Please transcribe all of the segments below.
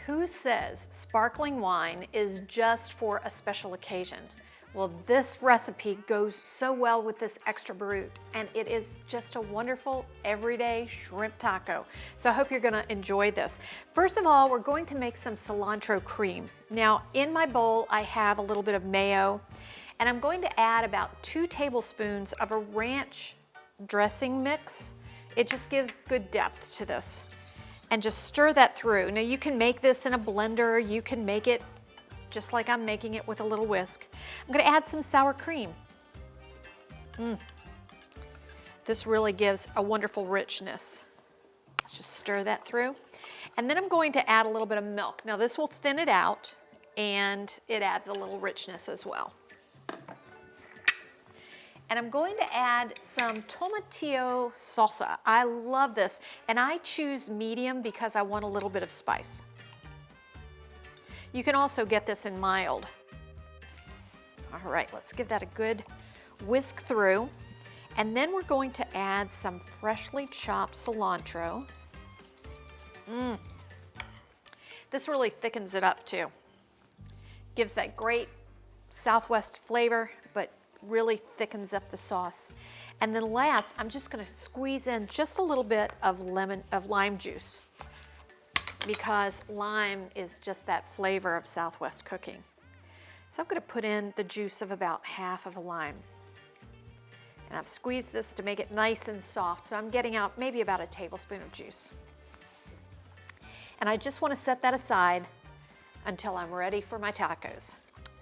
Who says sparkling wine is just for a special occasion? Well, this recipe goes so well with this extra brut, and it is just a wonderful everyday shrimp taco. So I hope you're gonna enjoy this. First of all, we're going to make some cilantro cream. Now, in my bowl, I have a little bit of mayo, and I'm going to add about 2 tablespoons of a ranch dressing mix. It just gives good depth to this. And just stir that through. Now you can make this in a blender, you can make it just like I'm making it with a little whisk. I'm gonna add some sour cream. This really gives a wonderful richness. Let's just stir that through. And then I'm going to add a little bit of milk. Now this will thin it out and it adds a little richness as well. And I'm going to add some Tomatillo Salsa. I love this, and I choose medium because I want a little bit of spice. You can also get this in mild. All right, let's give that a good whisk through. And then we're going to add some freshly chopped cilantro. This really thickens it up too. Gives that great Southwest flavor, but really thickens up the sauce. And then last, I'm just gonna squeeze in just a little bit of lime juice, because lime is just that flavor of Southwest cooking. So I'm gonna put in the juice of about half of a lime. And I've squeezed this to make it nice and soft, so I'm getting out maybe about a tablespoon of juice. And I just wanna set that aside until I'm ready for my tacos.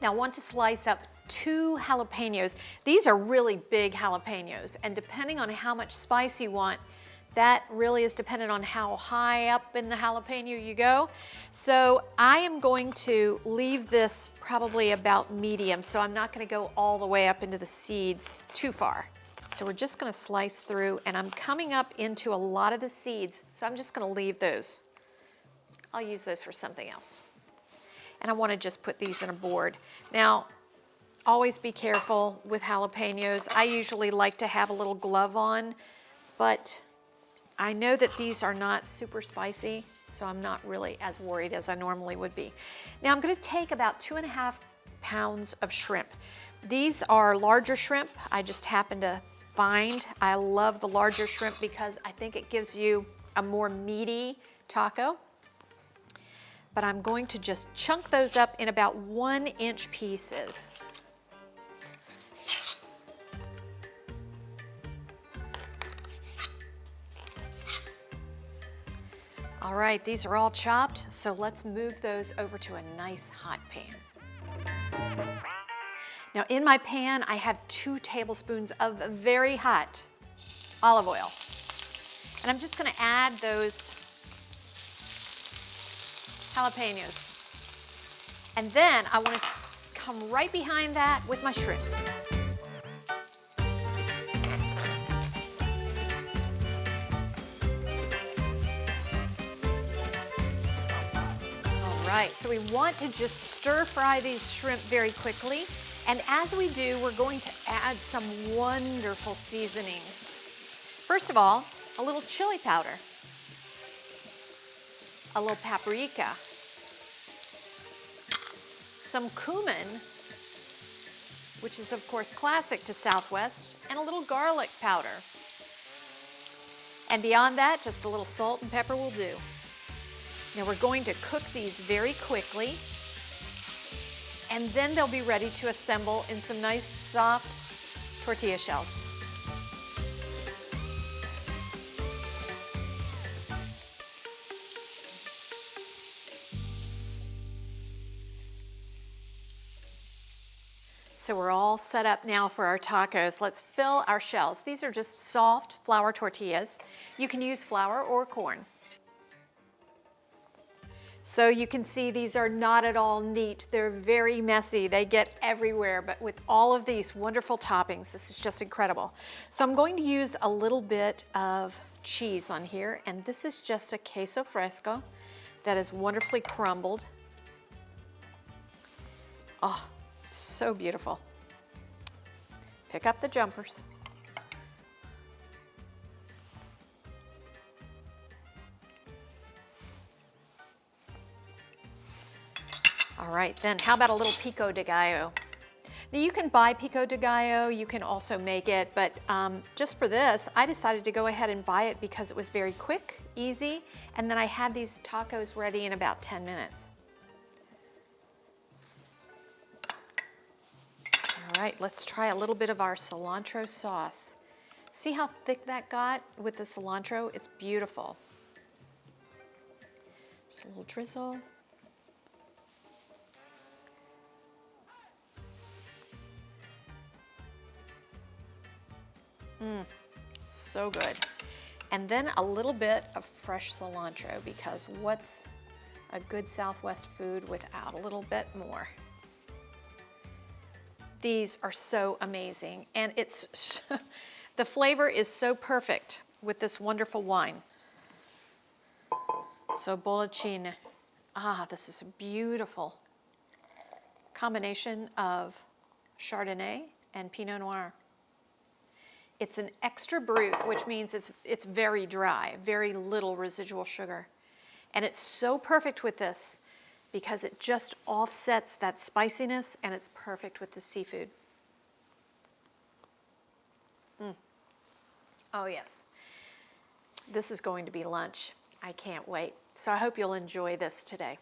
Now I want to slice up 2 jalapenos. These are really big jalapenos, and depending on how much spice you want, that really is dependent on how high up in the jalapeno you go. So I am going to leave this probably about medium, so I'm not gonna go all the way up into the seeds too far. So we're just gonna slice through, and I'm coming up into a lot of the seeds, so I'm just gonna leave those. I'll use those for something else. And I wanna just put these in a board. Now, always be careful with jalapenos. I usually like to have a little glove on, but I know that these are not super spicy, so I'm not really as worried as I normally would be. Now I'm gonna take about 2.5 pounds of shrimp. These are larger shrimp. I just happen to find. I love the larger shrimp because I think it gives you a more meaty taco. But I'm going to just chunk those up in about 1-inch pieces. All right, these are all chopped, so let's move those over to a nice hot pan. Now in my pan, I have 2 tablespoons of very hot olive oil. And I'm just gonna add those jalapenos. And then I wanna come right behind that with my shrimp. Right, so we want to just stir fry these shrimp very quickly. And as we do, we're going to add some wonderful seasonings. First of all, a little chili powder, a little paprika, some cumin, which is of course classic to Southwest, and a little garlic powder. And beyond that, just a little salt and pepper will do. Now we're going to cook these very quickly, and then they'll be ready to assemble in some nice soft tortilla shells. So we're all set up now for our tacos. Let's fill our shells. These are just soft flour tortillas. You can use flour or corn. So you can see these are not at all neat. They're very messy. They get everywhere, but with all of these wonderful toppings, this is just incredible. So I'm going to use a little bit of cheese on here, and this is just a queso fresco that is wonderfully crumbled. Oh, so beautiful. Pick up the jumpers. All right, then how about a little Pico De Gallo? Now you can buy Pico De Gallo, you can also make it, but just for this, I decided to go ahead and buy it because it was very quick, easy, and then I had these tacos ready in about 10 minutes. All right, let's try a little bit of our cilantro sauce. See how thick that got with the cilantro? It's beautiful. Just a little drizzle. So good. And then a little bit of fresh cilantro, because what's a good Southwest food without a little bit more? These are so amazing, and it's the flavor is so perfect with this wonderful wine. So bollicine. This is a beautiful combination of Chardonnay and Pinot Noir. It's an extra brut, which means it's very dry, very little residual sugar. And it's so perfect with this because it just offsets that spiciness, and it's perfect with the seafood. Oh yes, this is going to be lunch. I can't wait. So I hope you'll enjoy this today.